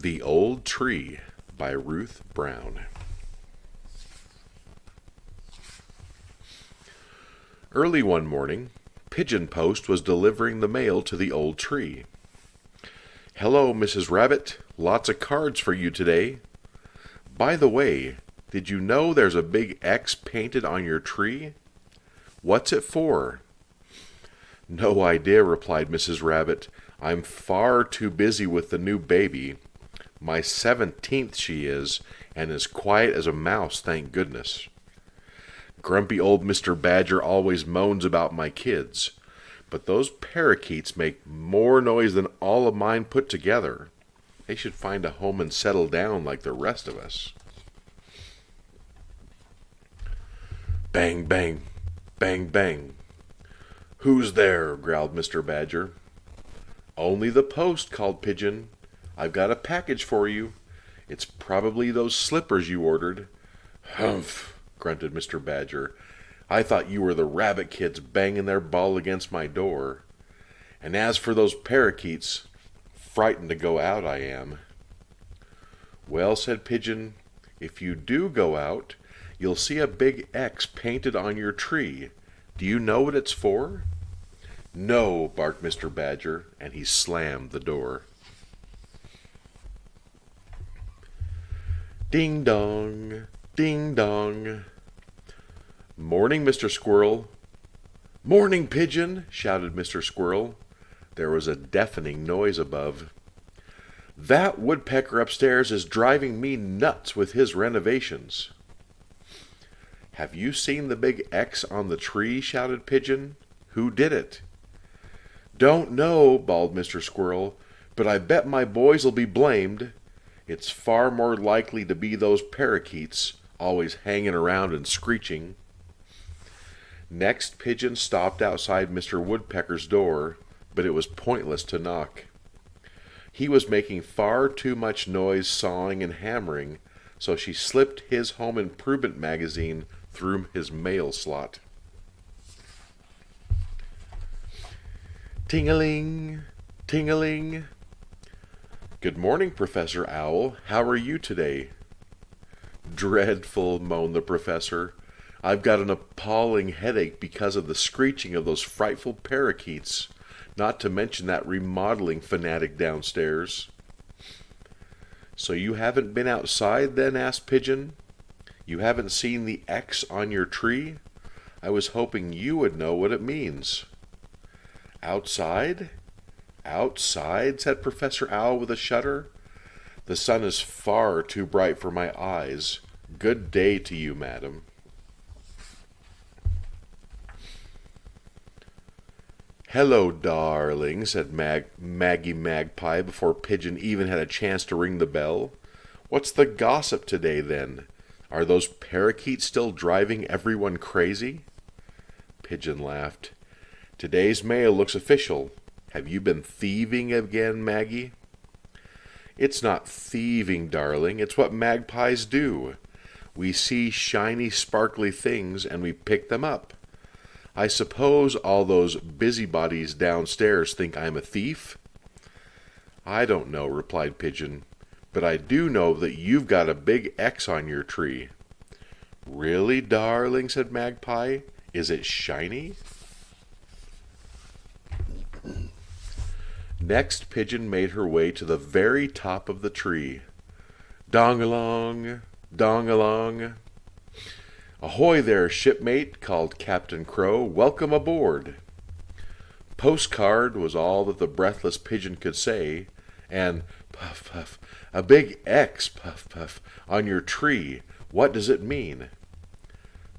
The Old Tree by Ruth Brown. Early one morning, Pigeon Post was delivering the mail to the old tree. "Hello, Mrs. Rabbit. Lots of cards for you today. By the way, did you know there's a big X painted on your tree? What's it for?" "No idea," replied Mrs. Rabbit. "I'm far too busy with the new baby. My 17th she is, and as quiet as a mouse, thank goodness. Grumpy old Mr. Badger always moans about my kids, but those parakeets make more noise than all of mine put together. They should find a home and settle down like the rest of us." Bang, bang, bang, bang. "Who's there?" growled Mr. Badger. "Only the post," called Pigeon. "I've got a package for you. It's probably those slippers you ordered." "Humph," grunted Mr. Badger. "I thought you were the rabbit kids banging their ball against my door. And as for those parakeets, frightened to go out I am." "Well," said Pigeon, "if you do go out, you'll see a big X painted on your tree. Do you know what it's for?" "No," barked Mr. Badger, and he slammed the door. Ding dong, ding dong. "Morning, Mr. Squirrel." "Morning, Pigeon," shouted Mr. Squirrel. There was a deafening noise above. "That woodpecker upstairs is driving me nuts with his renovations." "Have you seen the big X on the tree?" shouted Pigeon. "Who did it?" "Don't know," bawled Mr. Squirrel, "but I bet my boys'll be blamed. It's far more likely to be those parakeets, always hanging around and screeching." Next, Pigeon stopped outside Mr. Woodpecker's door, but it was pointless to knock. He was making far too much noise sawing and hammering, so she slipped his home improvement magazine through his mail slot. Ting-a-ling, ting-a-ling. "Good morning, Professor Owl. How are you today?" "Dreadful," moaned the professor. "I've got an appalling headache because of the screeching of those frightful parakeets, not to mention that remodeling fanatic downstairs." "So you haven't been outside then?" asked Pigeon. "You haven't seen the X on your tree? I was hoping you would know what it means." "Outside? Outside?" said Professor Owl with a shudder. "The sun is far too bright for my eyes. Good day to you, madam." "Hello, darling," said Maggie Magpie before Pigeon even had a chance to ring the bell. "What's the gossip today, then? Are those parakeets still driving everyone crazy?" Pigeon laughed. "Today's mail looks official. Have you been thieving again, Maggie?" "It's not thieving, darling. It's what magpies do. We see shiny, sparkly things, and we pick them up. I suppose all those busybodies downstairs think I'm a thief?" "I don't know," replied Pigeon, "but I do know that you've got a big X on your tree." "Really, darling?" said Magpie. "Is it shiny?" Next, Pigeon made her way to the very top of the tree. Dong-along, dong-along. "Ahoy there, shipmate," called Captain Crow. "Welcome aboard." "Postcard," was all that the breathless Pigeon could say, and puff, puff, "a big X, puff, puff, on your tree. What does it mean?"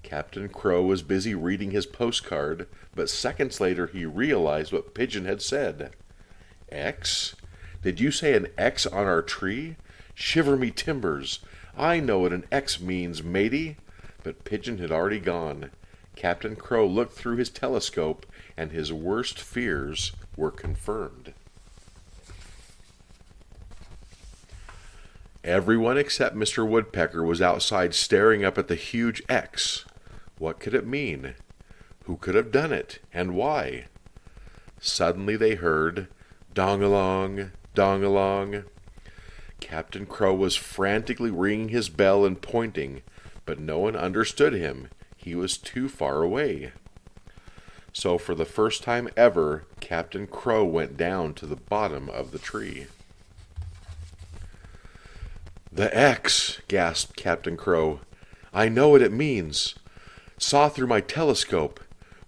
Captain Crow was busy reading his postcard, but seconds later he realized what Pigeon had said. "X? Did you say an X on our tree? Shiver me timbers! I know what an X means, matey." But Pigeon had already gone. Captain Crow looked through his telescope, and his worst fears were confirmed. Everyone except Mr. Woodpecker was outside staring up at the huge X. What could it mean? Who could have done it, and why? Suddenly they heard, dong-along, dong-along. Captain Crow was frantically ringing his bell and pointing, but no one understood him. He was too far away. So for the first time ever, Captain Crow went down to the bottom of the tree. "The X," gasped Captain Crow. "I know what it means. Saw through my telescope.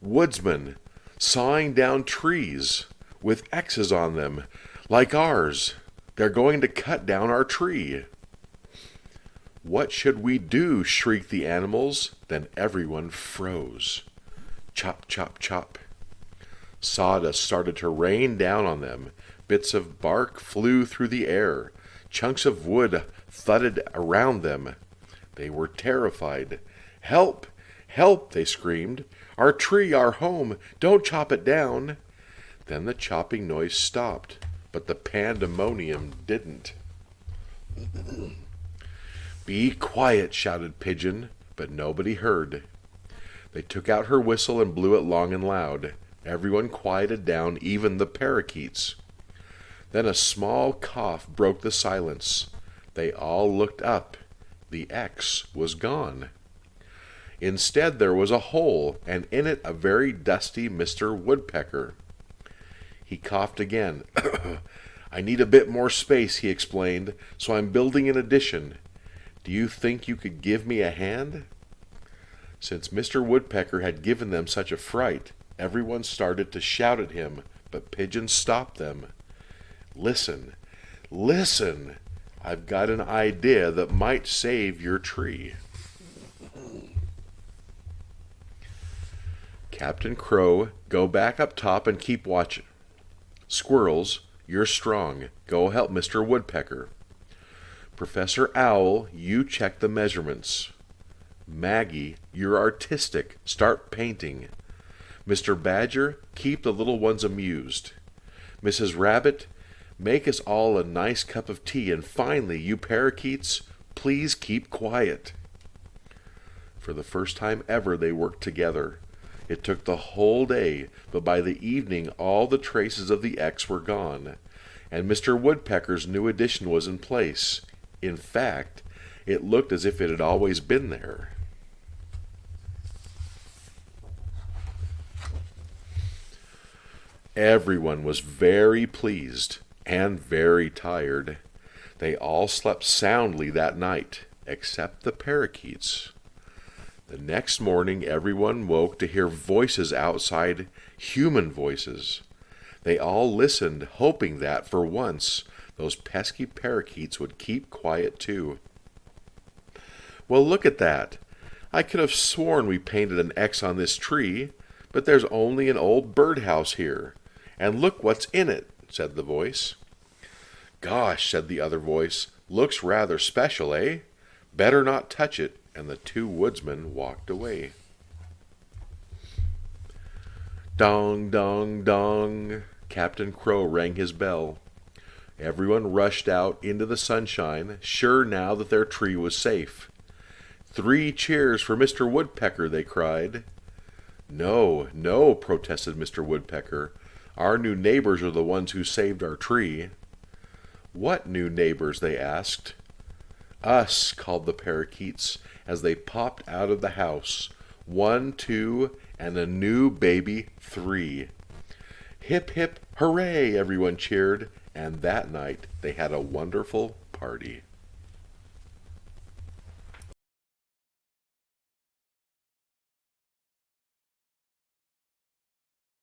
Woodsmen sawing down trees with X's on them, like ours. They're going to cut down our tree." "What should we do?" shrieked the animals. Then everyone froze. Chop, chop, chop. Sawdust started to rain down on them. Bits of bark flew through the air. Chunks of wood thudded around them. They were terrified. "Help! Help!" they screamed. "Our tree, our home! Don't chop it down!" Then the chopping noise stopped, but the pandemonium didn't. "Be quiet!" shouted Pigeon, but nobody heard. They took out her whistle and blew it long and loud. Everyone quieted down, even the parakeets. Then a small cough broke the silence. They all looked up. The X was gone. Instead, there was a hole, and in it a very dusty Mr. Woodpecker. He coughed again. "I need a bit more space," he explained, "so I'm building an addition. Do you think you could give me a hand?" Since Mr. Woodpecker had given them such a fright, everyone started to shout at him, but Pigeon stopped them. "Listen, listen! I've got an idea that might save your tree." Captain Crow, go back up top and keep watching. Squirrels, you're strong. Go help Mr. Woodpecker. Professor Owl, you check the measurements. Maggie, you're artistic. Start painting. Mr. Badger, keep the little ones amused. Mrs. Rabbit, make us all a nice cup of tea. And finally, you parakeets, please keep quiet. For the first time ever, they worked together. It took the whole day, but by the evening all the traces of the X were gone, and Mr. Woodpecker's new addition was in place. In fact, it looked as if it had always been there. Everyone was very pleased and very tired. They all slept soundly that night, except the parakeets. The next morning everyone woke to hear voices outside, human voices. They all listened, hoping that, for once, those pesky parakeets would keep quiet too. "Well, look at that! I could have sworn we painted an X on this tree, but there's only an old birdhouse here. And look what's in it," said the voice. "Gosh," said the other voice, "looks rather special, eh? Better not touch it," and the two woodsmen walked away. Dong, dong, dong! Captain Crow rang his bell. Everyone rushed out into the sunshine, sure now that their tree was safe. "3 cheers for Mr. Woodpecker," they cried. "No, no," protested Mr. Woodpecker. "Our new neighbors are the ones who saved our tree." "What new neighbors?" they asked. "Us," called the parakeets as they popped out of the house. 1, 2, and a new baby 3. "Hip, hip, hooray!" everyone cheered, and that night they had a wonderful party.